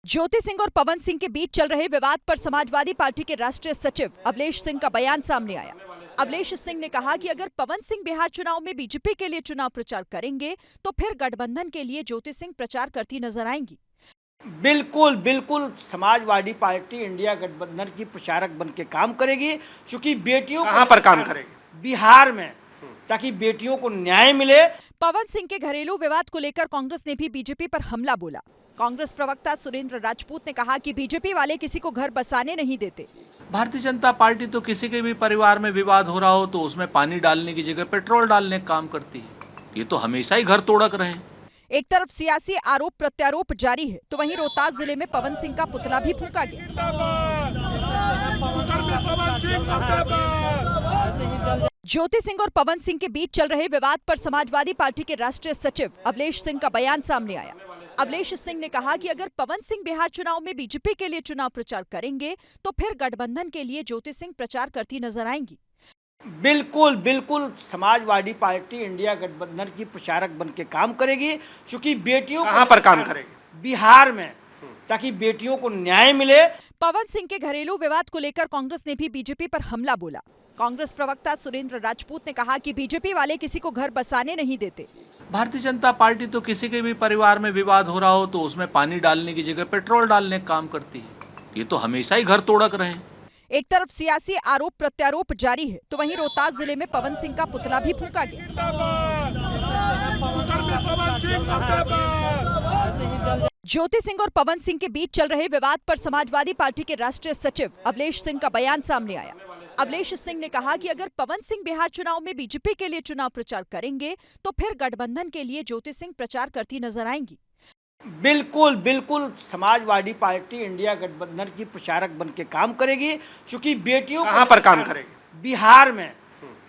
ज्योति सिंह और पवन सिंह के बीच चल रहे विवाद पर समाजवादी पार्टी के राष्ट्रीय सचिव अवलेश सिंह का बयान सामने आया। अवलेश सिंह ने कहा कि अगर पवन सिंह बिहार चुनाव में बीजेपी के लिए चुनाव प्रचार करेंगे तो फिर गठबंधन के लिए ज्योति सिंह प्रचार करती नजर आएंगी। बिल्कुल बिल्कुल समाजवादी पार्टी इंडिया गठबंधन की प्रचारक बन के काम करेगी, क्योंकि बेटियों कहां पर काम करेगी? बिहार में, ताकि बेटियों को न्याय मिले। पवन सिंह के घरेलू विवाद को लेकर कांग्रेस ने भी बीजेपी पर हमला बोला। कांग्रेस प्रवक्ता सुरेंद्र राजपूत ने कहा कि बीजेपी वाले किसी को घर बसाने नहीं देते। भारतीय जनता पार्टी तो किसी के भी परिवार में विवाद हो रहा हो तो उसमें पानी डालने की जगह पेट्रोल डालने का काम करती है। ये तो हमेशा ही घर तोड़क रहे। एक तरफ सियासी आरोप प्रत्यारोप जारी है तो वहीं रोहतास जिले में पवन सिंह का पुतला भी फूंका गया। ज्योति सिंह और पवन सिंह के बीच चल रहे विवाद पर समाजवादी पार्टी के राष्ट्रीय सचिव अवलेश सिंह का बयान सामने आया। अवलेश सिंह ने कहा कि अगर पवन सिंह बिहार चुनाव में बीजेपी के लिए चुनाव प्रचार करेंगे तो फिर गठबंधन के लिए ज्योति सिंह प्रचार करती नजर आएंगी। बिल्कुल बिल्कुल समाजवादी पार्टी इंडिया गठबंधन की प्रचारक बन के काम करेगी, क्योंकि बेटियों कहां पर काम करेगी? बिहार में, ताकि बेटियों को न्याय मिले। पवन सिंह के घरेलू विवाद को लेकर कांग्रेस ने भी बीजेपी पर हमला बोला। कांग्रेस प्रवक्ता सुरेंद्र राजपूत ने कहा कि बीजेपी वाले किसी को घर बसाने नहीं देते। भारतीय जनता पार्टी तो किसी के भी परिवार में विवाद हो रहा हो तो उसमें पानी डालने की जगह पेट्रोल डालने का काम करती है। ये तो हमेशा ही घर तोड़क रहे। एक तरफ सियासी आरोप प्रत्यारोप जारी है तो वहीं रोहतास जिले में पवन सिंह का पुतला भी फूंका गया। ज्योति सिंह और पवन सिंह के बीच चल रहे विवाद पर समाजवादी पार्टी के राष्ट्रीय सचिव अवलेश सिंह का बयान सामने आया। अवलेश सिंह ने कहा कि अगर पवन सिंह बिहार चुनाव में बीजेपी के लिए चुनाव प्रचार करेंगे तो फिर गठबंधन के लिए ज्योति सिंह प्रचार करती नजर आएंगी। बिल्कुल बिल्कुल समाजवादी पार्टी इंडिया गठबंधन की प्रचारक बन के काम करेगी, क्योंकि बेटियों कहां पर काम करेगी? बिहार में,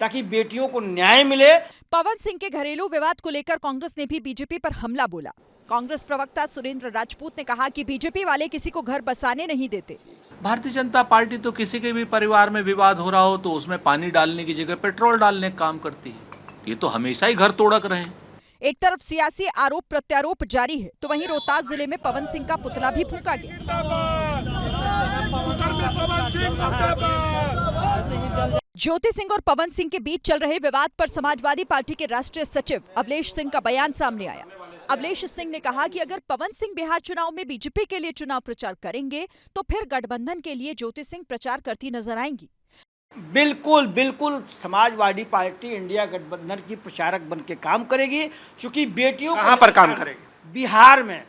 ताकि बेटियों को न्याय मिले। पवन सिंह के घरेलू विवाद को लेकर कांग्रेस ने भी बीजेपी पर हमला बोला। कांग्रेस प्रवक्ता सुरेंद्र राजपूत ने कहा कि बीजेपी वाले किसी को घर बसाने नहीं देते। भारतीय जनता पार्टी तो किसी के भी परिवार में विवाद हो रहा हो तो उसमें पानी डालने की जगह पेट्रोल डालने का काम करती है। ये तो हमेशा ही घर तोड़क रहे। एक तरफ सियासी आरोप प्रत्यारोप जारी है तो वहीं रोहतास जिले में पवन सिंह का पुतला भी फूंका गया। ज्योति सिंह और पवन सिंह के बीच चल रहे विवाद पर समाजवादी पार्टी के राष्ट्रीय सचिव अवलेश सिंह का बयान सामने आया। अवलेश सिंह ने कहा कि अगर पवन सिंह बिहार चुनाव में बीजेपी के लिए चुनाव प्रचार करेंगे तो फिर गठबंधन के लिए ज्योति सिंह प्रचार करती नजर आएंगी। बिल्कुल बिल्कुल समाजवादी पार्टी इंडिया गठबंधन की प्रचारक बन के काम करेगी, क्योंकि बेटियों कहां पर काम करेगी? बिहार में,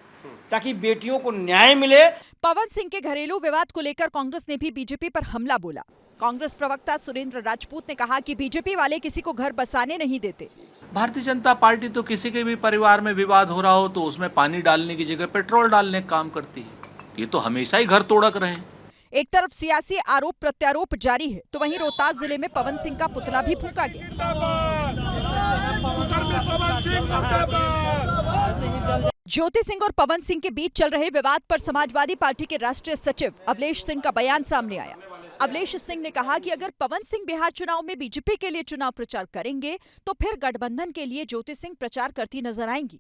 ताकि बेटियों को न्याय मिले। पवन सिंह के घरेलू विवाद को लेकर कांग्रेस ने भी बीजेपी पर हमला बोला। कांग्रेस प्रवक्ता सुरेंद्र राजपूत ने कहा कि बीजेपी वाले किसी को घर बसाने नहीं देते। भारतीय जनता पार्टी तो किसी के भी परिवार में विवाद हो रहा हो तो उसमें पानी डालने की जगह पेट्रोल डालने का काम करती है। ये तो हमेशा ही घर तोड़क रहे। एक तरफ सियासी आरोप प्रत्यारोप जारी है तो वहीं रोहतास जिले में पवन सिंह का पुतला भी फूंका गया। ज्योति सिंह और पवन सिंह के बीच चल रहे विवाद पर समाजवादी पार्टी के राष्ट्रीय सचिव अवलेश सिंह का बयान सामने आया। अवलेश सिंह ने कहा कि अगर पवन सिंह बिहार चुनाव में बीजेपी के लिए चुनाव प्रचार करेंगे तो फिर गठबंधन के लिए ज्योति सिंह प्रचार करती नजर आएंगी।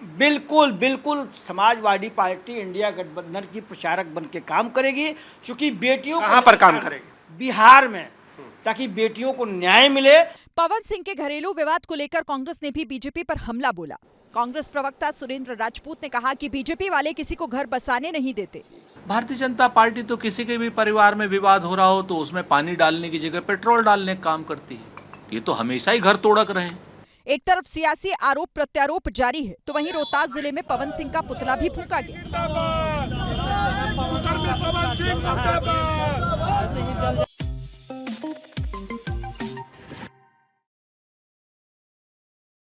बिल्कुल बिल्कुल समाजवादी पार्टी इंडिया गठबंधन की प्रचारक बन के काम करेगी, क्योंकि बेटियों कहां पर काम करेगी? बिहार में, ताकि बेटियों को न्याय मिले। पवन सिंह के घरेलू विवाद को लेकर कांग्रेस ने भी बीजेपी पर हमला बोला। कांग्रेस प्रवक्ता सुरेंद्र राजपूत ने कहा कि बीजेपी वाले किसी को घर बसाने नहीं देते। भारतीय जनता पार्टी तो किसी के भी परिवार में विवाद हो रहा हो तो उसमें पानी डालने की जगह पेट्रोल डालने का काम करती है। ये तो हमेशा ही घर तोड़क रहे। एक तरफ सियासी आरोप प्रत्यारोप जारी है तो वहीं रोहतास जिले में पवन सिंह का पुतला भी फूंका गया।